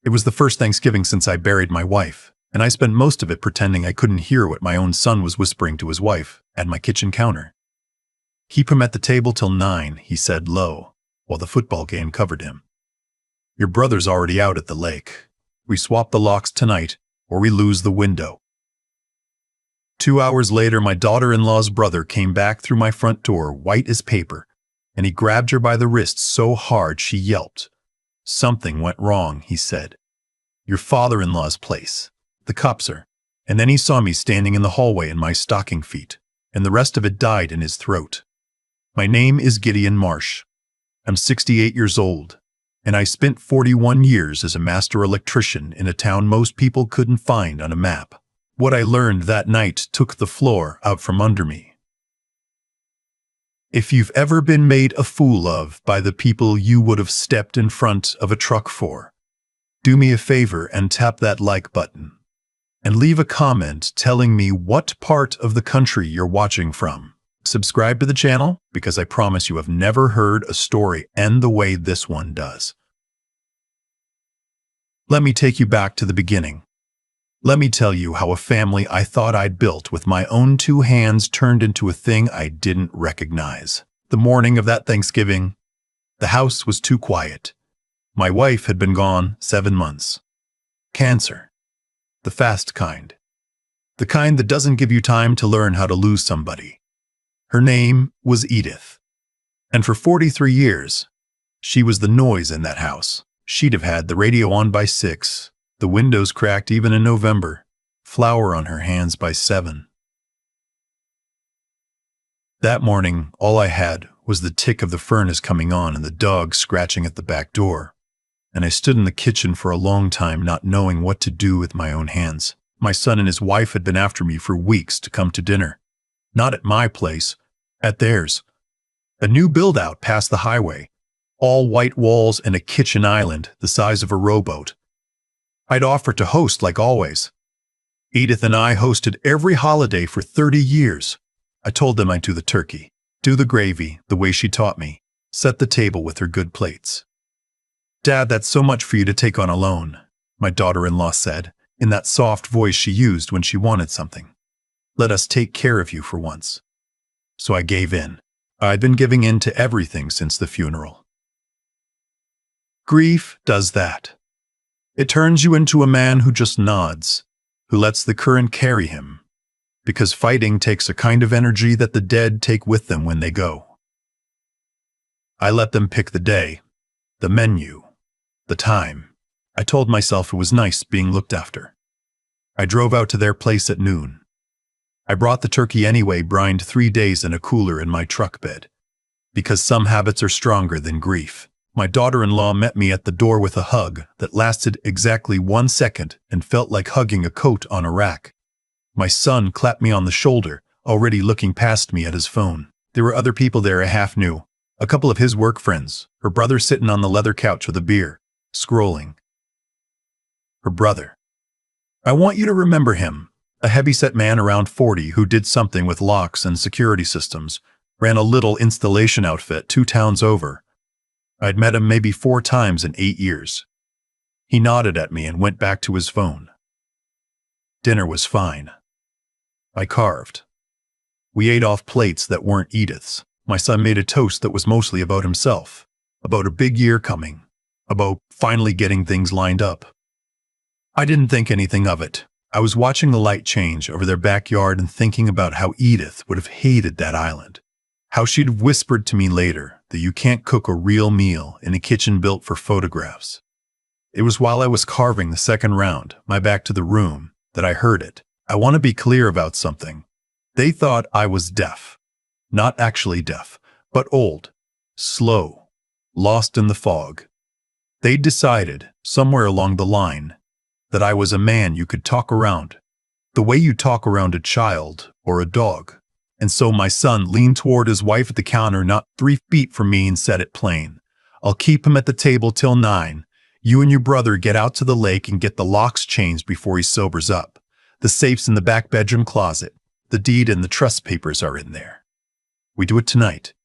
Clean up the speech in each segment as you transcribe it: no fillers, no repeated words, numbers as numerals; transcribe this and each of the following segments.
It was the first Thanksgiving since I buried my wife, and I spent most of it pretending I couldn't hear what my own son was whispering to his wife at my kitchen counter. "Keep him at the table till 9, he said low, while the football game covered him. "Your brother's already out at the lake. We swap the locks tonight, or we lose the window." 2 hours later, my daughter-in-law's brother came back through my front door, white as paper, and he grabbed her by the wrist so hard she yelped. "Something went wrong," he said. "Your father-in-law's place. The cops are." And then he saw me standing in the hallway in my stocking feet, and the rest of it died in his throat. My name is Gideon Marsh. I'm 68 years old, and I spent 41 years as a master electrician in a town most people couldn't find on a map. What I learned that night took the floor out from under me. If you've ever been made a fool of by the people you would have stepped in front of a truck for, do me a favor and tap that like button. And leave a comment telling me what part of the country you're watching from. Subscribe to the channel because I promise you have never heard a story end the way this one does. Let me take you back to the beginning. Let me tell you how a family I thought I'd built with my own 2 hands turned into a thing I didn't recognize. The morning of that Thanksgiving, the house was too quiet. My wife had been gone 7 months. Cancer. The fast kind. The kind that doesn't give you time to learn how to lose somebody. Her name was Edith. And for 43 years, she was the noise in that house. She'd have had the radio on by 6, the windows cracked even in November, flour on her hands by 7. That morning, all I had was the tick of the furnace coming on and the dog scratching at the back door. And I stood in the kitchen for a long time not knowing what to do with my own hands. My son and his wife had been after me for weeks to come to dinner. Not at my place, at theirs. A new build-out past the highway, all white walls and a kitchen island the size of a rowboat. I'd offered to host like always. Edith and I hosted every holiday for 30 years. I told them I'd do the turkey, do the gravy the way she taught me, set the table with her good plates. "Dad, that's so much for you to take on alone," my daughter-in-law said, in that soft voice she used when she wanted something. "Let us take care of you for once." So I gave in. I'd been giving in to everything since the funeral. Grief does that. It turns you into a man who just nods, who lets the current carry him, because fighting takes a kind of energy that the dead take with them when they go. I let them pick the day, the menu, the time. I told myself it was nice being looked after. I drove out to their place at noon. I brought the turkey anyway, brined 3 days in a cooler in my truck bed. Because some habits are stronger than grief. My daughter-in-law met me at the door with a hug that lasted exactly 1 second and felt like hugging a coat on a rack. My son clapped me on the shoulder, already looking past me at his phone. There were other people there I half knew. A couple of his work friends, her brother sitting on the leather couch with a beer, scrolling. Her brother. I want you to remember him, a heavy-set man around 40 who did something with locks and security systems, ran a little installation outfit 2 towns over. I'd met him maybe 4 times in 8 years. He nodded at me and went back to his phone. Dinner was fine. I carved. We ate off plates that weren't Edith's. My son made a toast that was mostly about himself, about a big year coming, about finally getting things lined up. I didn't think anything of it. I was watching the light change over their backyard and thinking about how Edith would have hated that island. How she'd have whispered to me later that you can't cook a real meal in a kitchen built for photographs. It was while I was carving the second round, my back to the room, that I heard it. I want to be clear about something. They thought I was deaf. Not actually deaf, but old, slow, lost in the fog. They'd decided, somewhere along the line, that I was a man you could talk around, the way you talk around a child or a dog. And so my son leaned toward his wife at the counter not 3 feet from me and said it plain. "I'll keep him at the table till 9. You and your brother get out to the lake and get the locks changed before he sobers up. The safe's in the back bedroom closet. The deed and the trust papers are in there. We do it tonight,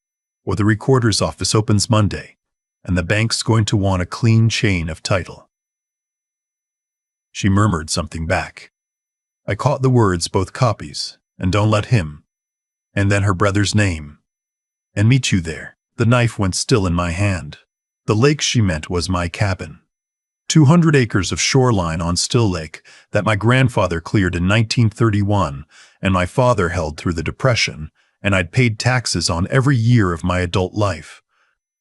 or the recorder's office opens Monday, and the bank's going to want a clean chain of title." She murmured something back. I caught the words, both copies, and don't let him, and then her brother's name, and meet you there. The knife went still in my hand. The lake she meant was my cabin. 200 acres of shoreline on Still Lake that my grandfather cleared in 1931 and my father held through the Depression, and I'd paid taxes on every year of my adult life.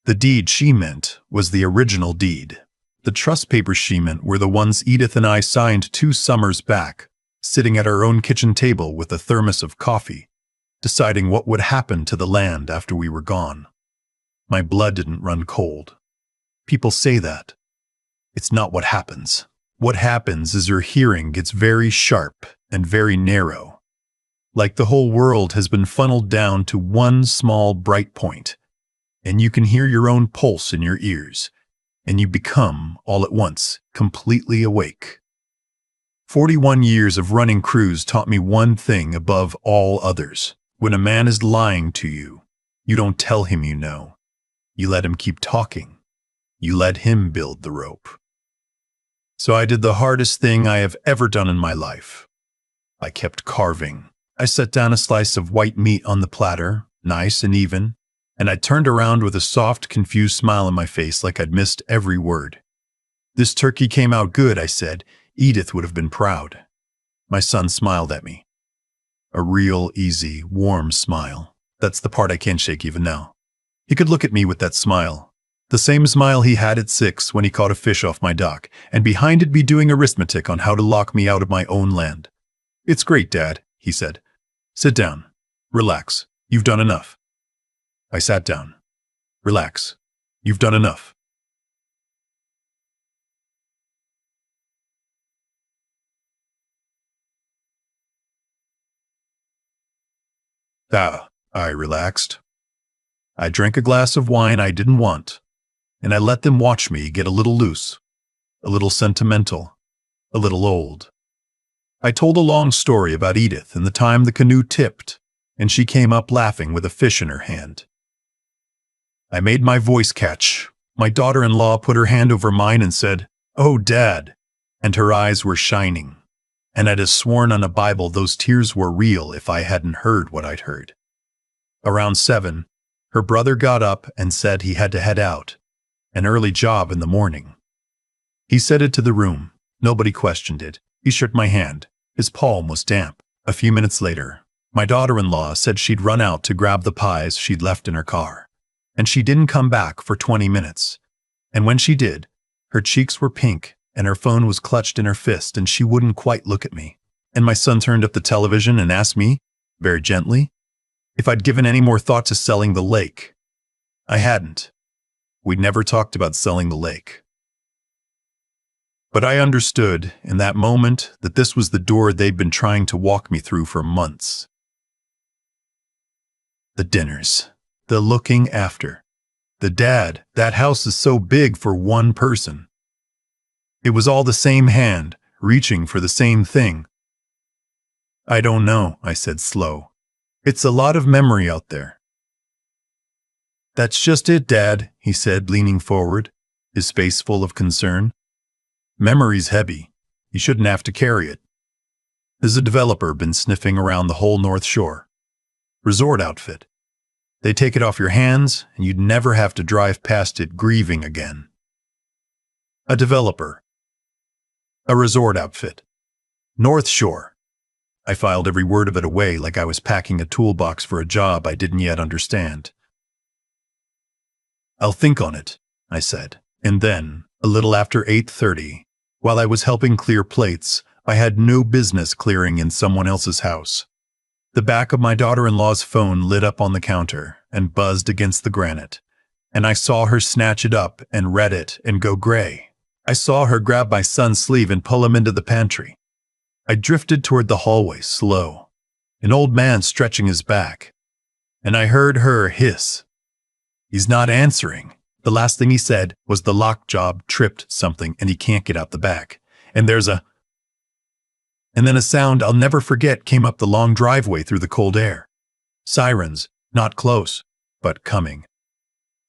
The deed she meant was the original deed. The trust papers she meant were the ones Edith and I signed 2 summers back, sitting at our own kitchen table with a thermos of coffee, deciding what would happen to the land after we were gone. My blood didn't run cold. People say that. It's not what happens. What happens is your hearing gets very sharp and very narrow. Like the whole world has been funneled down to one small bright point, and you can hear your own pulse in your ears, and you become, all at once, completely awake. 41 years of running crews taught me one thing above all others. When a man is lying to you, you don't tell him you know. You let him keep talking. You let him build the rope. So I did the hardest thing I have ever done in my life. I kept carving. I set down a slice of white meat on the platter, nice and even, and I turned around with a soft, confused smile on my face like I'd missed every word. This turkey came out good, I said. Edith would have been proud. My son smiled at me. A real, easy, warm smile. That's the part I can't shake even now. He could look at me with that smile. The same smile he had at 6 when he caught a fish off my dock, and behind it be doing arithmetic on how to lock me out of my own land. It's great, Dad, he said. Sit down. Relax. You've done enough. I sat down. Relax. You've done enough. I relaxed. I drank a glass of wine I didn't want, and I let them watch me get a little loose, a little sentimental, a little old. I told a long story about Edith and the time the canoe tipped, and she came up laughing with a fish in her hand. I made my voice catch. My daughter-in-law put her hand over mine and said, "Oh, Dad," and her eyes were shining. And I'd have sworn on a Bible those tears were real if I hadn't heard what I'd heard. Around 7, her brother got up and said he had to head out, an early job in the morning. He said it to the room. Nobody questioned it. He shook my hand. His palm was damp. A few minutes later, my daughter-in-law said she'd run out to grab the pies she'd left in her car, and she didn't come back for 20 minutes. And when she did, her cheeks were pink, and her phone was clutched in her fist, and she wouldn't quite look at me. And my son turned up the television and asked me, very gently, if I'd given any more thought to selling the lake. I hadn't. We'd never talked about selling the lake. But I understood in that moment that this was the door they'd been trying to walk me through for months. The dinners, the looking after. The Dad, that house is so big for one person. It was all the same hand, reaching for the same thing. I don't know, I said slow. It's a lot of memory out there. That's just it, Dad, he said, leaning forward, his face full of concern. Memory's heavy. You shouldn't have to carry it. There's a developer been sniffing around the whole North Shore. Resort outfit. They take it off your hands, and you'd never have to drive past it grieving again. A developer. A resort outfit. North Shore. I filed every word of it away like I was packing a toolbox for a job I didn't yet understand. I'll think on it, I said. And then, a little after 8:30, while I was helping clear plates I had no business clearing in someone else's house, the back of my daughter-in-law's phone lit up on the counter and buzzed against the granite, and I saw her snatch it up and read it and go gray. I saw her grab my son's sleeve and pull him into the pantry. I drifted toward the hallway, slow, an old man stretching his back, and I heard her hiss. He's not answering. The last thing he said was the lock job tripped something and he can't get out the back. And there's a... And then a sound I'll never forget came up the long driveway through the cold air. Sirens, not close, but coming.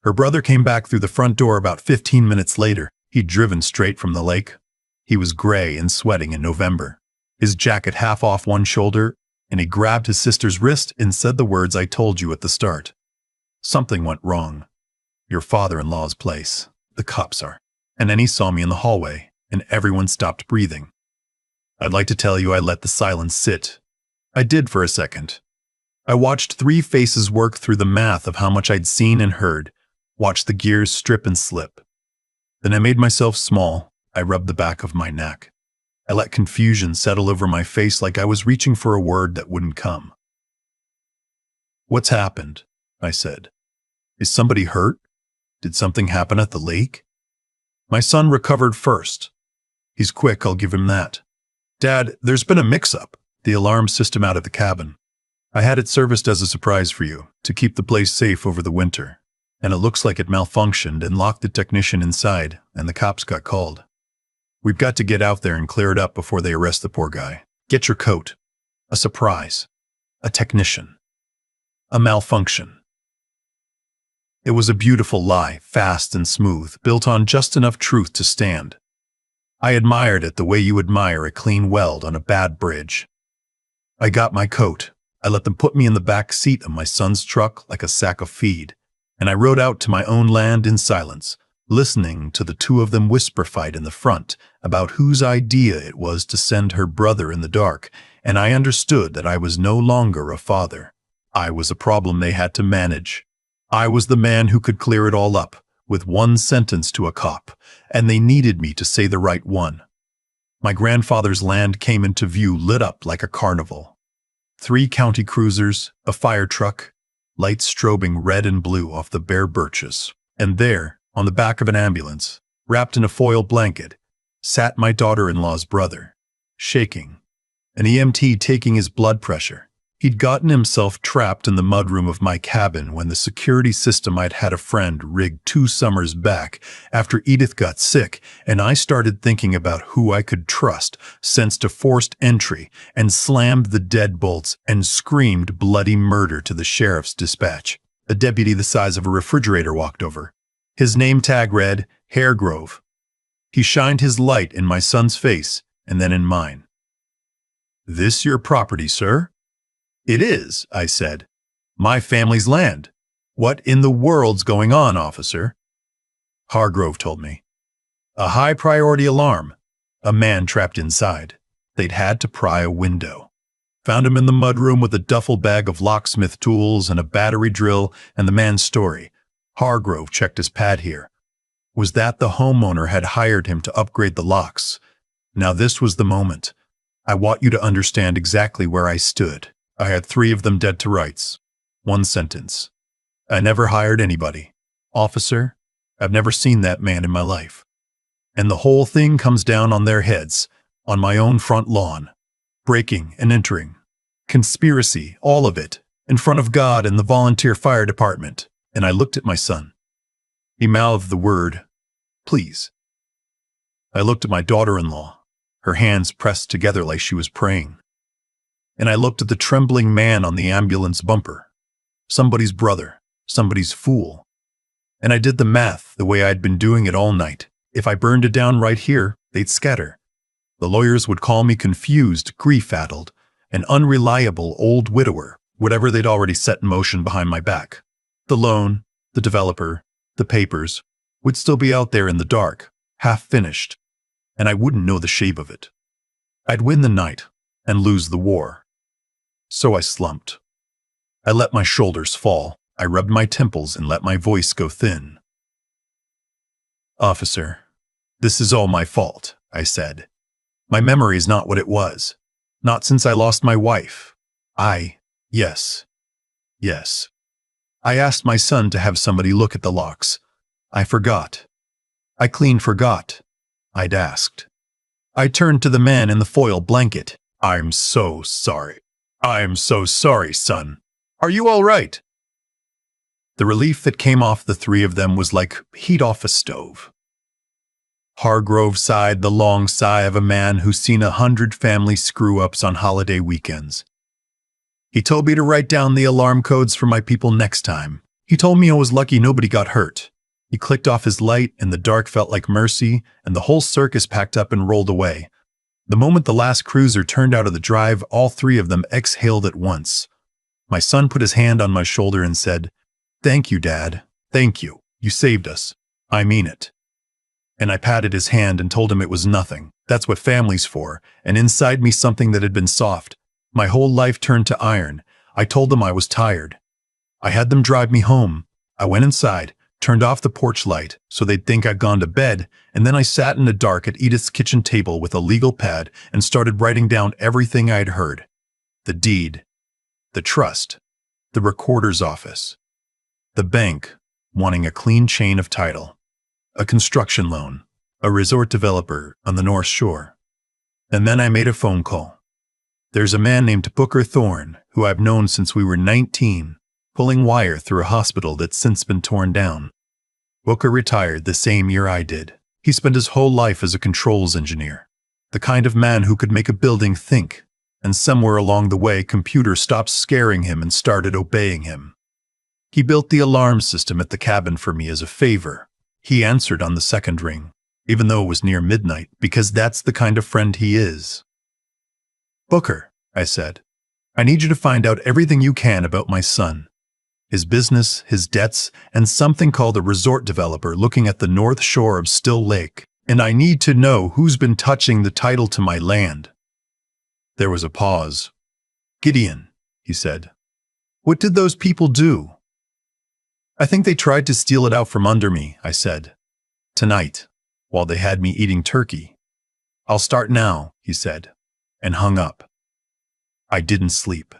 Her brother came back through the front door about 15 minutes later. He'd driven straight from the lake. He was gray and sweating in November, his jacket half off one shoulder, and he grabbed his sister's wrist and said the words I told you at the start. Something went wrong. Your father-in-law's place. The cops are. And then he saw me in the hallway, and everyone stopped breathing. I'd like to tell you I let the silence sit. I did for a second. I watched three faces work through the math of how much I'd seen and heard, watched the gears strip and slip. Then I made myself small. I rubbed the back of my neck. I let confusion settle over my face like I was reaching for a word that wouldn't come. What's happened? I said. Is somebody hurt? Did something happen at the lake? My son recovered first. He's quick, I'll give him that. Dad, there's been a mix-up. The alarm system out of the cabin. I had it serviced as a surprise for you, to keep the place safe over the winter. And it looks like it malfunctioned and locked the technician inside, and the cops got called. We've got to get out there and clear it up before they arrest the poor guy. Get your coat. A surprise. A technician. A malfunction. It was a beautiful lie, fast and smooth, built on just enough truth to stand. I admired it the way you admire a clean weld on a bad bridge. I got my coat. I let them put me in the back seat of my son's truck like a sack of feed, and I rode out to my own land in silence, listening to the two of them whisper fight in the front about whose idea it was to send her brother in the dark, and I understood that I was no longer a father. I was a problem they had to manage. I was the man who could clear it all up, with one sentence to a cop, and they needed me to say the right one. My grandfather's land came into view lit up like a carnival. 3 county cruisers, a fire truck, lights strobing red and blue off the bare birches. And there, on the back of an ambulance, wrapped in a foil blanket, sat my daughter-in-law's brother, shaking, an EMT taking his blood pressure. He'd gotten himself trapped in the mudroom of my cabin when the security system I'd had a friend rigged 2 summers back after Edith got sick, and I started thinking about who I could trust, sensed a forced entry, and slammed the deadbolts and screamed bloody murder to the sheriff's dispatch. A deputy the size of a refrigerator walked over. His name tag read, Haregrove. He shined his light in my son's face and then in mine. "This your property, sir?" "It is," I said. "My family's land. What in the world's going on, officer?" Hargrove told me. A high-priority alarm. A man trapped inside. They'd had to pry a window. Found him in the mudroom with a duffel bag of locksmith tools and a battery drill and the man's story. Hargrove checked his pad here. Was that the homeowner had hired him to upgrade the locks? Now this was the moment. I want you to understand exactly where I stood. I had 3 of them dead to rights. 1 sentence. I never hired anybody. Officer, I've never seen that man in my life. And the whole thing comes down on their heads, on my own front lawn. Breaking and entering. Conspiracy, all of it, in front of God and the volunteer fire department. And I looked at my son. He mouthed the word, "Please." I looked at my daughter-in-law, her hands pressed together like she was praying. And I looked at the trembling man on the ambulance bumper. Somebody's brother, somebody's fool. And I did the math the way I'd been doing it all night. If I burned it down right here, they'd scatter. The lawyers would call me confused, grief-addled, an unreliable old widower, whatever they'd already set in motion behind my back. The loan, the developer, the papers would still be out there in the dark, half-finished, and I wouldn't know the shape of it. I'd win the night and lose the war. So I slumped. I let my shoulders fall. I rubbed my temples and let my voice go thin. "Officer, this is all my fault," I said. "My memory is not what it was. Not since I lost my wife. Yes. I asked my son to have somebody look at the locks. I forgot. I clean forgot. I'd asked. I turned to the man in the foil blanket. I'm so sorry. I'm so sorry, son. Are you all right?" The relief that came off the 3 of them was like heat off a stove. Hargrove sighed the long sigh of a man who's seen 100 family screw-ups on holiday weekends. He told me to write down the alarm codes for my people next time. He told me I was lucky nobody got hurt. He clicked off his light, and the dark felt like mercy, and the whole circus packed up and rolled away. The moment the last cruiser turned out of the drive, all three of them exhaled at once. My son put his hand on my shoulder and said, "Thank you, Dad. Thank you. You saved us. I mean it." And I patted his hand and told him it was nothing. That's what family's for. And inside me, something that had been soft. My whole life turned to iron. I told them I was tired. I had them drive me home. I went inside, turned off the porch light so they'd think I'd gone to bed, and then I sat in the dark at Edith's kitchen table with a legal pad and started writing down everything I'd heard. The deed, the trust, the recorder's office, the bank wanting a clean chain of title, a construction loan, a resort developer on the North Shore. And then I made a phone call. There's a man named Booker Thorne, who I've known since we were 19, pulling wire through a hospital that's since been torn down. Booker retired the same year I did. He spent his whole life as a controls engineer, the kind of man who could make a building think, and somewhere along the way, computers stopped scaring him and started obeying him. He built the alarm system at the cabin for me as a favor. He answered on the second ring, even though it was near midnight, because that's the kind of friend he is. "Booker," I said, "I need you to find out everything you can about my son. His business, his debts, and something called a resort developer looking at the North Shore of Still Lake. And I need to know who's been touching the title to my land." There was a pause. "Gideon," he said, "what did those people do?" "I think they tried to steal it out from under me," I said. "Tonight, while they had me eating turkey." "I'll start now," he said, and hung up. I didn't sleep.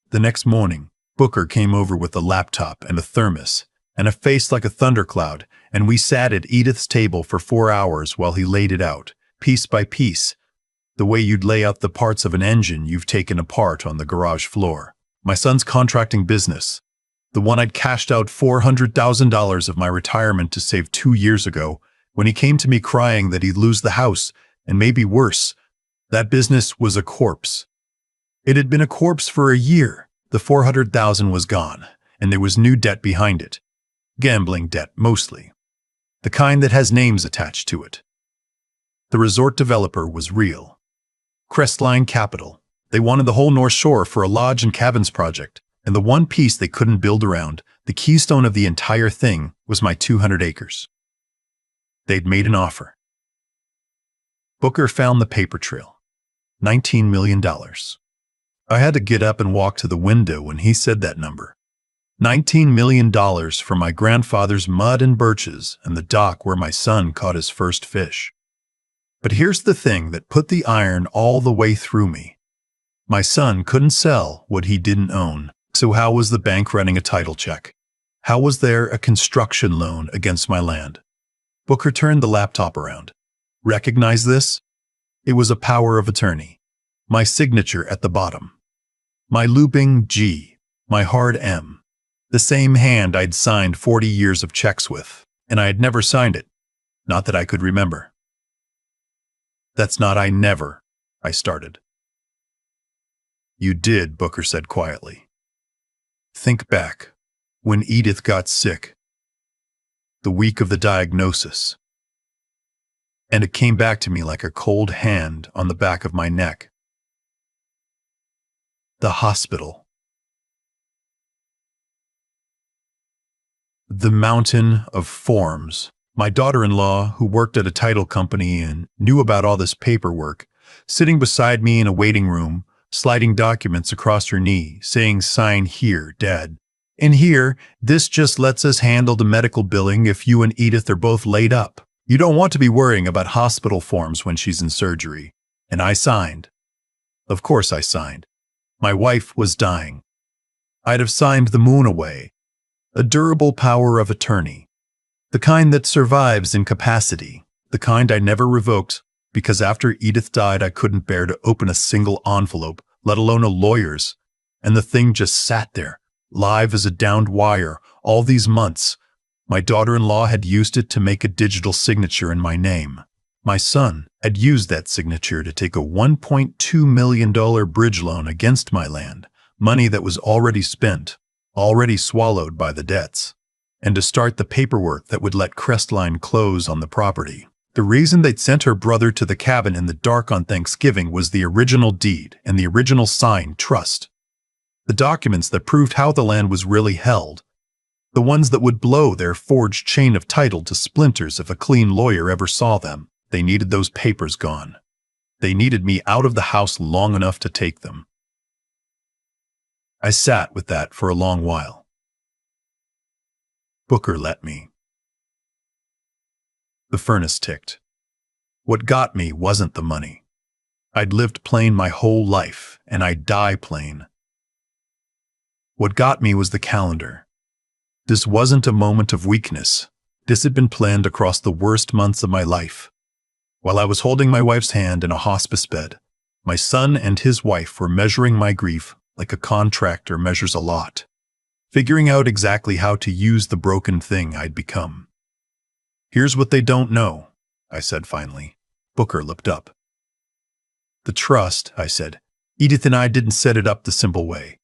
The next morning, Booker came over with a laptop and a thermos and a face like a thundercloud, and we sat at Edith's table for 4 hours while he laid it out, piece by piece, the way you'd lay out the parts of an engine you've taken apart on the garage floor. My son's contracting business, the one I'd cashed out $400,000 of my retirement to save 2 years ago, when he came to me crying that he'd lose the house, and maybe worse, that business was a corpse. It had been a corpse for a year. The $400,000 was gone, and there was new debt behind it. Gambling debt, mostly. The kind that has names attached to it. The resort developer was real. Crestline Capital. They wanted the whole North Shore for a lodge and cabins project, and the one piece they couldn't build around, the keystone of the entire thing, was my 200 acres. They'd made an offer. Booker found the paper trail. $19 million. I had to get up and walk to the window when he said that number. $19 million for my grandfather's mud and birches and the dock where my son caught his first fish. But here's the thing that put the iron all the way through me. My son couldn't sell what he didn't own, so how was the bank running a title check? How was there a construction loan against my land? Booker turned the laptop around. Recognize this? It was a power of attorney. My signature at the bottom. My looping G, my hard M, the same hand I'd signed 40 years of checks with, and I had never signed it, not that I could remember. "That's not I never," I started. "You did," Booker said quietly. "Think back, when Edith got sick, the week of the diagnosis, and it came back to me like a cold hand on the back of my neck. The hospital. The mountain of forms. My daughter-in-law, who worked at a title company and knew about all this paperwork, sitting beside me in a waiting room, sliding documents across her knee, saying, "Sign here, Dad. And here, this just lets us handle the medical billing if you and Edith are both laid up. You don't want to be worrying about hospital forms when she's in surgery." And I signed. Of course I signed. My wife was dying. I'd have signed the moon away. A durable power of attorney. The kind that survives incapacity. The kind I never revoked, because after Edith died I couldn't bear to open a single envelope, let alone a lawyer's. And the thing just sat there, live as a downed wire, all these months. My daughter-in-law had used it to make a digital signature in my name. My son had used that signature to take a $1.2 million bridge loan against my land, money that was already spent, already swallowed by the debts. and to start the paperwork that would let Crestline close on the property. The reason they'd sent her brother to the cabin in the dark on Thanksgiving was the original deed and the original signed trust. The documents that proved how the land was really held. The ones that would blow their forged chain of title to splinters if a clean lawyer ever saw them. They needed those papers gone. They needed me out of the house long enough to take them. I sat with that for a long while. Booker let me. The furnace ticked. What got me wasn't the money. I'd lived plain my whole life, and I'd die plain. What got me was the calendar. This wasn't a moment of weakness. This had been planned across the worst months of my life. While I was holding my wife's hand in a hospice bed, my son and his wife were measuring my grief like a contractor measures a lot, figuring out exactly how to use the broken thing I'd become. Here's what they don't know, I said finally. Booker looked up. The trust, I said. Edith and I didn't set it up the simple way.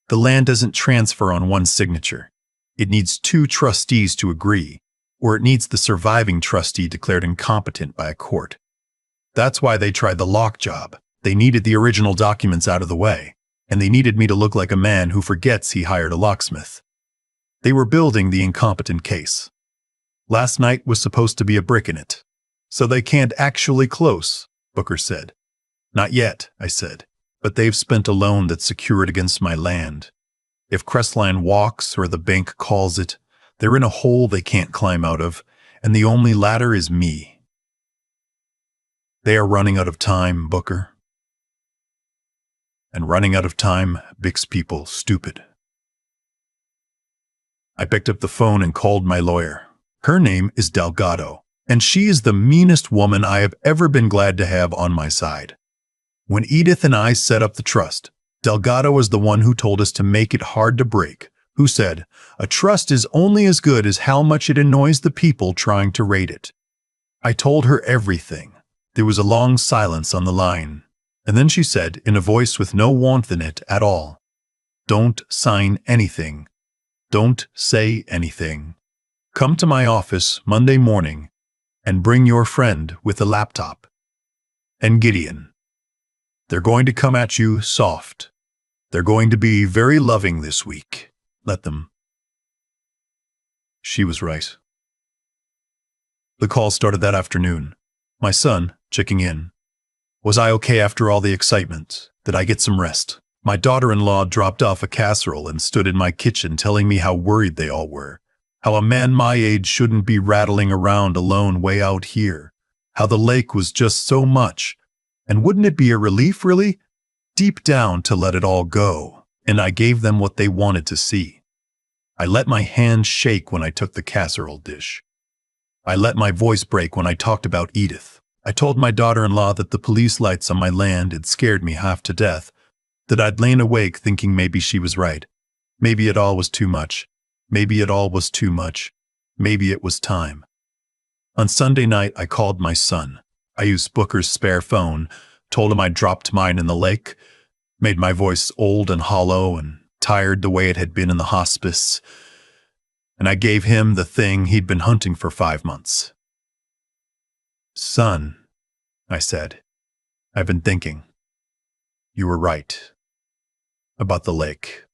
The land doesn't transfer on one signature. It needs 2 trustees to agree, or it needs the surviving trustee declared incompetent by a court. That's why they tried the lock job. They needed the original documents out of the way, and they needed me to look like a man who forgets he hired a locksmith. They were building the incompetent case. Last night was supposed to be a brick in it. So they can't actually close, Booker said. Not yet, I said, but they've spent a loan that's secured against my land. If Crestline walks or the bank calls it, they're in a hole they can't climb out of, and the only ladder is me. They are running out of time, Booker. And running out of time makes people stupid. I picked up the phone and called my lawyer. Her name is Delgado, and she is the meanest woman I have ever been glad to have on my side. When Edith and I set up the trust, Delgado was the one who told us to make it hard to break, who said, a trust is only as good as how much it annoys the people trying to raid it. I told her everything. There was a long silence on the line, and then she said, in a voice with no warmth in it at all, don't sign anything. Don't say anything. Come to my office Monday morning and bring your friend with a laptop. And Gideon. They're going to come at you soft. They're going to be very loving this week. Let them. She was right. The call started that afternoon. My son, checking in. Was I okay after all the excitement? Did I get some rest? My daughter-in-law dropped off a casserole and stood in my kitchen telling me how worried they all were. How a man my age shouldn't be rattling around alone way out here. How the lake was just so much. And wouldn't it be a relief, really? Deep down to let it all go. And I gave them what they wanted to see. I let my hand shake when I took the casserole dish. I let my voice break when I talked about Edith. I told my daughter-in-law that the police lights on my land had scared me half to death, that I'd lain awake thinking maybe she was right. Maybe it all was too much. Maybe it all was too much. Maybe it was time. On Sunday night, I called my son. I used Booker's spare phone, told him I'd dropped mine in the lake, made my voice old and hollow and tired the way it had been in the hospice, and I gave him the thing he'd been hunting for 5 months. Son, I said, I've been thinking. You were right. About the lake.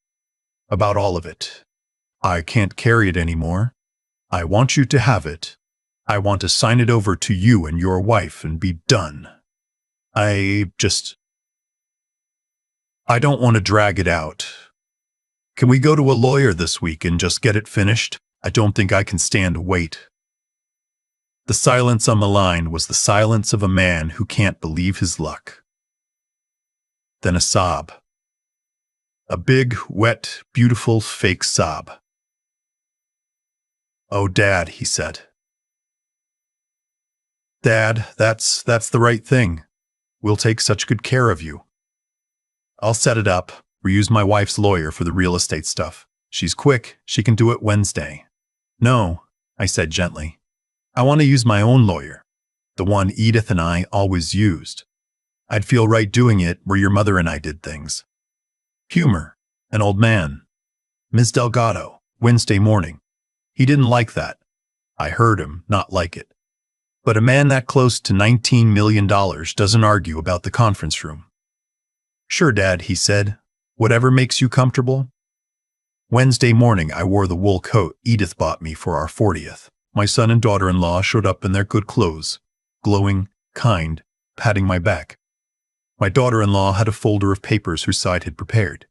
About all of it. I can't carry it anymore. I want you to have it. I want to sign it over to you and your wife and be done. I don't want to drag it out. Can we go to a lawyer this week and just get it finished? I don't think I can stand wait. The silence on the line was the silence of a man who can't believe his luck. Then a sob. A big, wet, beautiful, fake sob. Oh, Dad, he said. Dad, that's the right thing. We'll take such good care of you. I'll set it up. We use my wife's lawyer for the real estate stuff. She's quick. She can do it Wednesday. No, I said gently. I want to use my own lawyer. The one Edith and I always used. I'd feel right doing it where your mother and I did things. Humor. An old man. Ms. Delgado. Wednesday morning. He didn't like that. I heard him not like it. But a man that close to $19 million doesn't argue about the conference room. Sure, Dad, he said. Whatever makes you comfortable. Wednesday morning, I wore the wool coat Edith bought me for our 40th. My son and daughter-in-law showed up in their good clothes, glowing, kind, patting my back. My daughter-in-law had a folder of papers her side had prepared.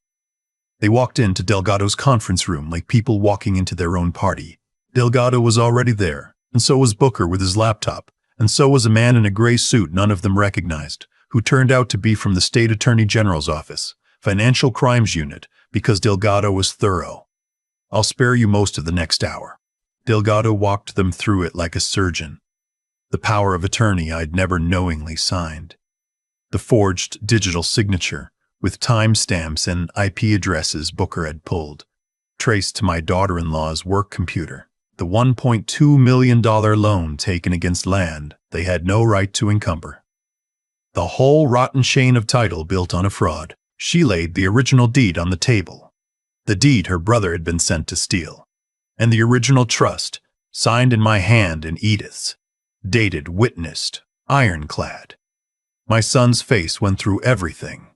They walked into Delgado's conference room like people walking into their own party. Delgado was already there, and so was Booker with his laptop, and so was a man in a gray suit none of them recognized, who turned out to be from the State Attorney General's office, Financial Crimes Unit, because Delgado was thorough. I'll spare you most of the next hour. Delgado walked them through it like a surgeon. The power of attorney I'd never knowingly signed. The forged digital signature, with timestamps and IP addresses Booker had pulled, traced to my daughter-in-law's work computer. The $1.2 million loan taken against land they had no right to encumber. The whole rotten chain of title built on a fraud. She laid the original deed on the table. The deed her brother had been sent to steal. And the original trust, signed in my hand and Edith's. Dated, witnessed, ironclad. My son's face went through everything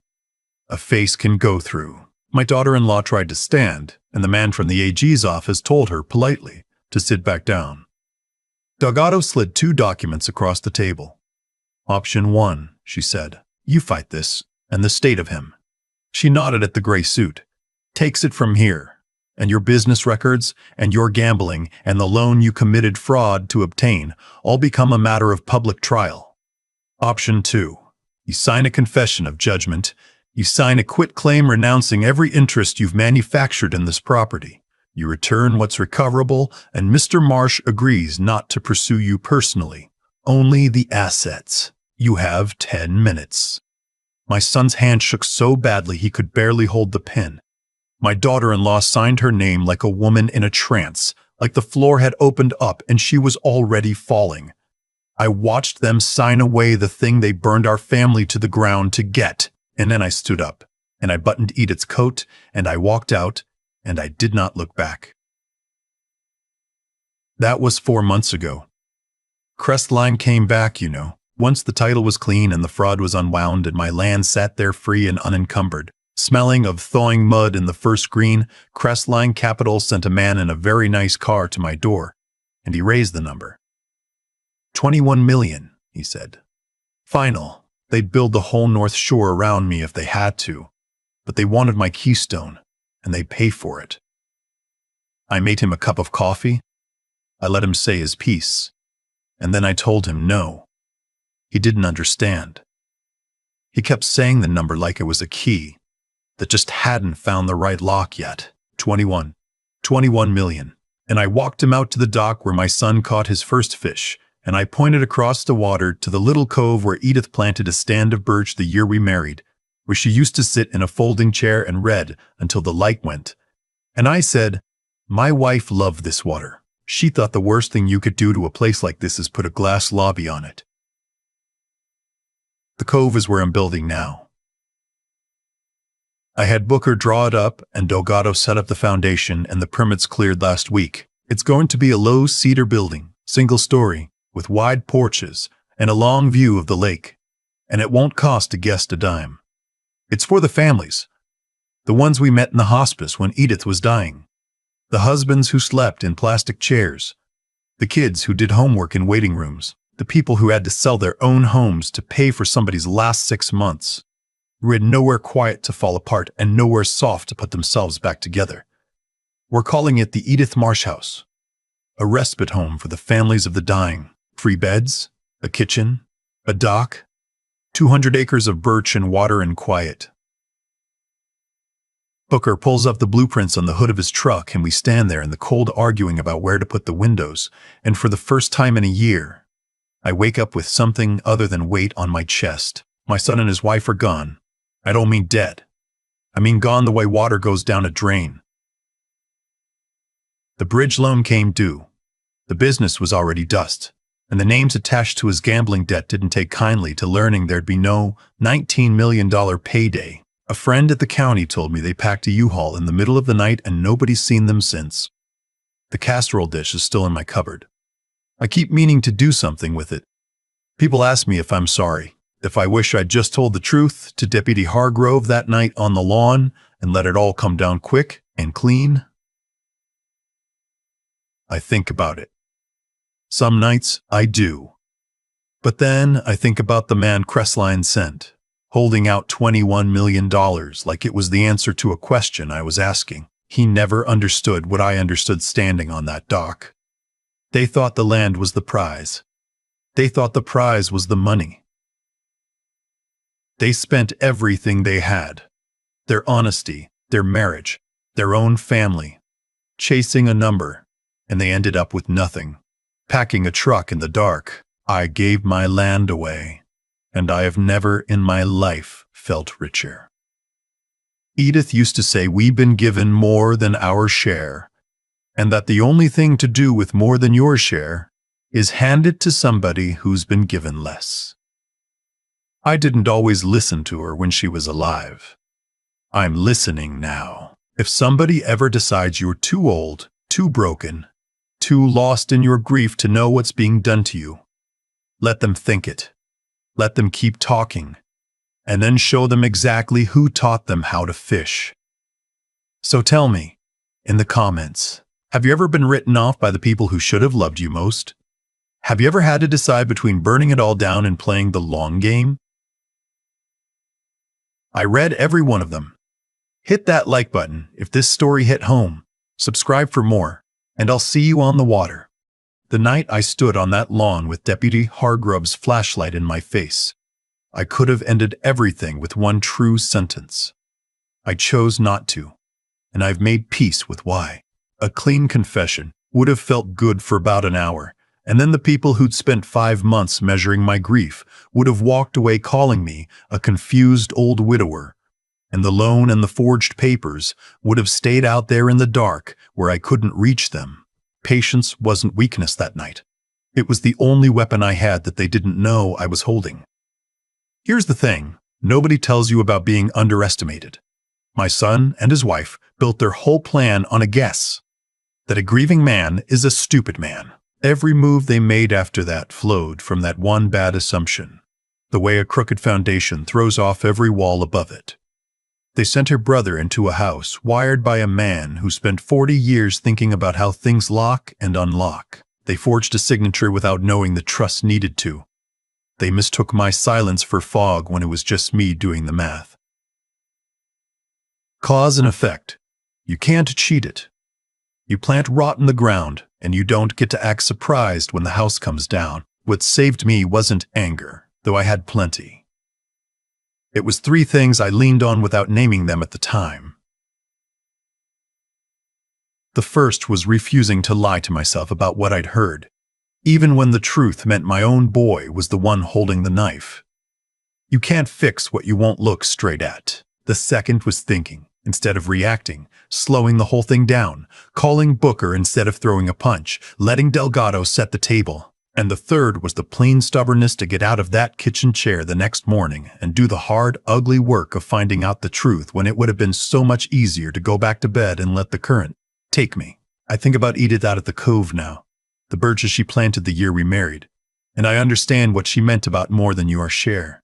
a face can go through. My daughter-in-law tried to stand, and the man from the AG's office told her politely to sit back down. Delgado slid 2 documents across the table. Option 1, she said. You fight this, and the state of him. She nodded at the gray suit. Takes it from here, and your business records, and your gambling, and the loan you committed fraud to obtain all become a matter of public trial. Option 2. You sign a confession of judgment. You sign a quitclaim renouncing every interest you've manufactured in this property. You return what's recoverable, and Mr. Marsh agrees not to pursue you personally, only the assets. You have 10 minutes. My son's hand shook so badly he could barely hold the pen. My daughter-in-law signed her name like a woman in a trance, like the floor had opened up and she was already falling. I watched them sign away the thing they burned our family to the ground to get, and then I stood up, and I buttoned Edith's coat, and I walked out, and I did not look back. That was 4 months ago. Crestline came back, you know. Once the title was clean and the fraud was unwound and my land sat there free and unencumbered, smelling of thawing mud in the first green, Crestline Capital sent a man in a very nice car to my door, and he raised the number. 21 million, he said. Final. They'd build the whole North Shore around me if they had to, but they wanted my keystone, and they'd pay for it. I made him a cup of coffee. I let him say his piece, and then I told him no. He didn't understand. He kept saying the number like it was a key that just hadn't found the right lock yet. 21 million. And I walked him out to the dock where my son caught his first fish, and I pointed across the water to the little cove where Edith planted a stand of birch the year we married, where she used to sit in a folding chair and read until the light went. And I said, my wife loved this water. She thought the worst thing you could do to a place like this is put a glass lobby on it. The cove is where I'm building now. I had Booker draw it up and Delgado set up the foundation and the permits cleared last week. It's going to be a low cedar building, single story, with wide porches and a long view of the lake. And it won't cost a guest a dime. It's for the families. The ones we met in the hospice when Edith was dying. The husbands who slept in plastic chairs. The kids who did homework in waiting rooms. The people who had to sell their own homes to pay for somebody's last 6 months. Who had nowhere quiet to fall apart and nowhere soft to put themselves back together. We're calling it the Edith Marsh House. A respite home for the families of the dying. Free beds, a kitchen, a dock, 200 acres of birch and water and quiet. Booker pulls up the blueprints on the hood of his truck and we stand there in the cold arguing about where to put the windows, and for the first time in a year, I wake up with something other than weight on my chest. My son and his wife are gone. I don't mean dead. I mean gone the way water goes down a drain. The bridge loan came due. The business was already dust, and the names attached to his gambling debt didn't take kindly to learning there'd be no $19 million payday. A friend at the county told me they packed a U-Haul in the middle of the night and nobody's seen them since. The casserole dish is still in my cupboard. I keep meaning to do something with it. People ask me if I'm sorry, if I wish I'd just told the truth to Deputy Hargrove that night on the lawn and let it all come down quick and clean. I think about it. Some nights I do. But then I think about the man Crestline sent, holding out $21 million like it was the answer to a question I was asking. He never understood what I understood standing on that dock. They thought the land was the prize. They thought the prize was the money. They spent everything they had, their honesty, their marriage, their own family, chasing a number, and they ended up with nothing, packing a truck in the dark. I gave my land away, and I have never in my life felt richer. Edith used to say we've been given more than our share, and that the only thing to do with more than your share is hand it to somebody who's been given less. I didn't always listen to her when she was alive. I'm listening now. If somebody ever decides you're too old, too broken, too lost in your grief to know what's being done to you, let them think it. Let them keep talking, and then show them exactly who taught them how to fish. So tell me, in the comments, have you ever been written off by the people who should have loved you most? Have you ever had to decide between burning it all down and playing the long game? I read every one of them. Hit that like button if this story hit home. Subscribe for more, and I'll see you on the water. The night I stood on that lawn with Deputy Hargrove's flashlight in my face, I could have ended everything with one true sentence. I chose not to, and I've made peace with why. A clean confession would have felt good for about an hour, and then the people who'd spent 5 months measuring my grief would have walked away calling me a confused old widower, and the loan and the forged papers would have stayed out there in the dark where I couldn't reach them. Patience wasn't weakness that night. It was the only weapon I had that they didn't know I was holding. Here's the thing, nobody tells you about being underestimated. My son and his wife built their whole plan on a guess that a grieving man is a stupid man. Every move they made after that flowed from that one bad assumption, the way a crooked foundation throws off every wall above it. They sent her brother into a house wired by a man who spent 40 years thinking about how things lock and unlock. They forged a signature without knowing the trust needed to. They mistook my silence for fog when it was just me doing the math. Cause and effect. You can't cheat it. You plant rot in the ground, and you don't get to act surprised when the house comes down. What saved me wasn't anger, though I had plenty. It was 3 things I leaned on without naming them at the time. The first was refusing to lie to myself about what I'd heard, even when the truth meant my own boy was the one holding the knife. You can't fix what you won't look straight at. The second was thinking, instead of reacting, slowing the whole thing down, calling Booker instead of throwing a punch, letting Delgado set the table. And the third was the plain stubbornness to get out of that kitchen chair the next morning and do the hard, ugly work of finding out the truth when it would have been so much easier to go back to bed and let the current take me. I think about Edith out at the Cove now, the birches she planted the year we married, and I understand what she meant about more than your share.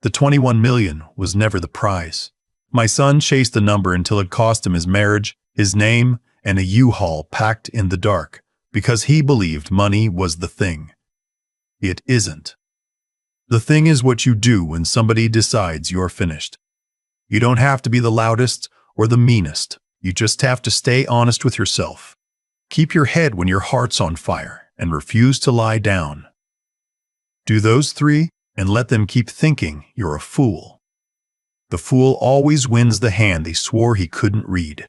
The 21 million was never the prize. My son chased the number until it cost him his marriage, his name, and a U-Haul packed in the dark, because he believed money was the thing. It isn't. The thing is what you do when somebody decides you're finished. You don't have to be the loudest or the meanest. You just have to stay honest with yourself. Keep your head when your heart's on fire and refuse to lie down. Do those 3 and let them keep thinking you're a fool. The fool always wins the hand they swore he couldn't read.